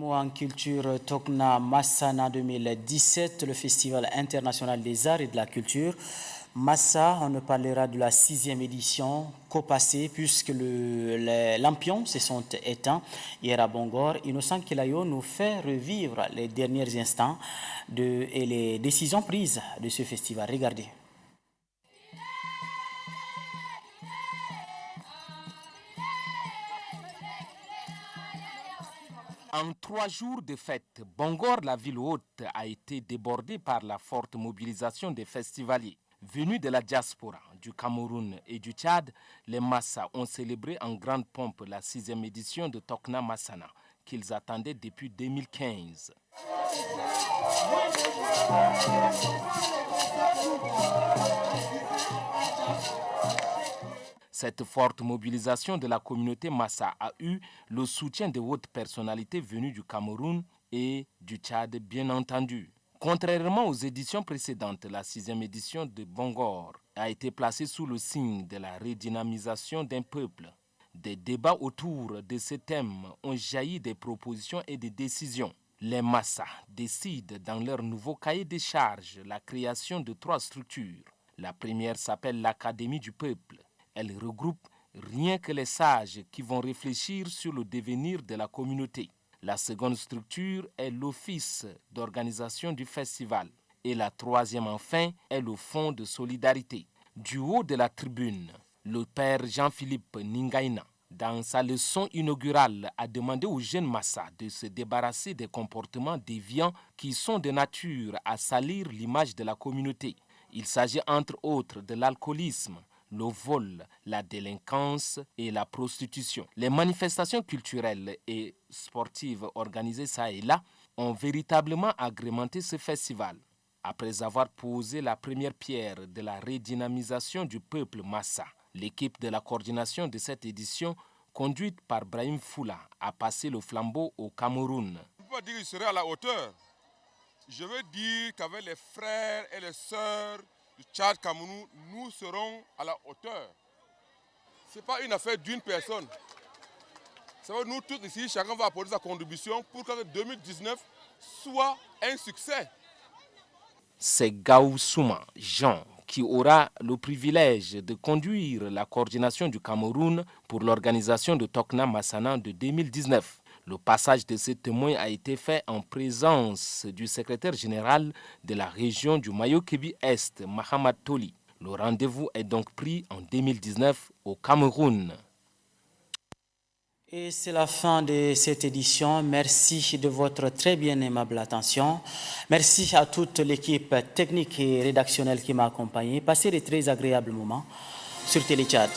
mot en culture, Tokna Massana 2017, le Festival international des arts et de la culture. Massa, on ne parlera de la 6e édition qu'au passé, puisque les lampions se sont éteints hier à Bongor. Innocent Kilayo nous fait revivre les derniers instants et les décisions prises de ce festival. Regardez. En 3 jours de fête, Bongor, la ville haute, a été débordée par la forte mobilisation des festivaliers. Venus de la diaspora, du Cameroun et du Tchad, les Massa ont célébré en grande pompe la 6e édition de Tokna Massana, qu'ils attendaient depuis 2015. Cette forte mobilisation de la communauté Massa a eu le soutien de hautes personnalités venues du Cameroun et du Tchad, bien entendu. Contrairement aux éditions précédentes, la 6e édition de Bongor a été placée sous le signe de la redynamisation d'un peuple. Des débats autour de ce thème ont jailli des propositions et des décisions. Les Massa décident dans leur nouveau cahier des charges la création de 3 structures. La première s'appelle l'Académie du peuple. Elle regroupe rien que les sages qui vont réfléchir sur le devenir de la communauté. La seconde structure est l'Office d'organisation du festival. Et la 3e, enfin, est le Fonds de solidarité. Du haut de la tribune, le père Jean-Philippe Ningaïna, dans sa leçon inaugurale, a demandé aux jeunes Massa de se débarrasser des comportements déviants qui sont de nature à salir l'image de la communauté. Il s'agit entre autres de l'alcoolisme, le vol, la délinquance et la prostitution. Les manifestations culturelles et sportives organisées ça et là ont véritablement agrémenté ce festival. Après avoir posé la première pierre de la redynamisation du peuple Massa, l'équipe de la coordination de cette édition, conduite par Brahim Foula, a passé le flambeau au Cameroun. Je ne peux pas dire qu'il serait à la hauteur. Je veux dire qu'avec les frères et les sœurs du Tchad Cameroun, nous serons à la hauteur. Ce n'est pas une affaire d'une personne. Ça veut dire nous tous ici, chacun va apporter sa contribution pour que 2019 soit un succès. C'est Gaou Souma, Jean, qui aura le privilège de conduire la coordination du Cameroun pour l'organisation de Tokna Massana de 2019. Le passage de ces témoins a été fait en présence du secrétaire général de la région du Mayo-Kébi-Est, Mahamad Toli. Le rendez-vous est donc pris en 2019 au Cameroun. Et c'est la fin de cette édition. Merci de votre très bien aimable attention. Merci à toute l'équipe technique et rédactionnelle qui m'a accompagné. Passez de très agréables moments sur Télé Tchad.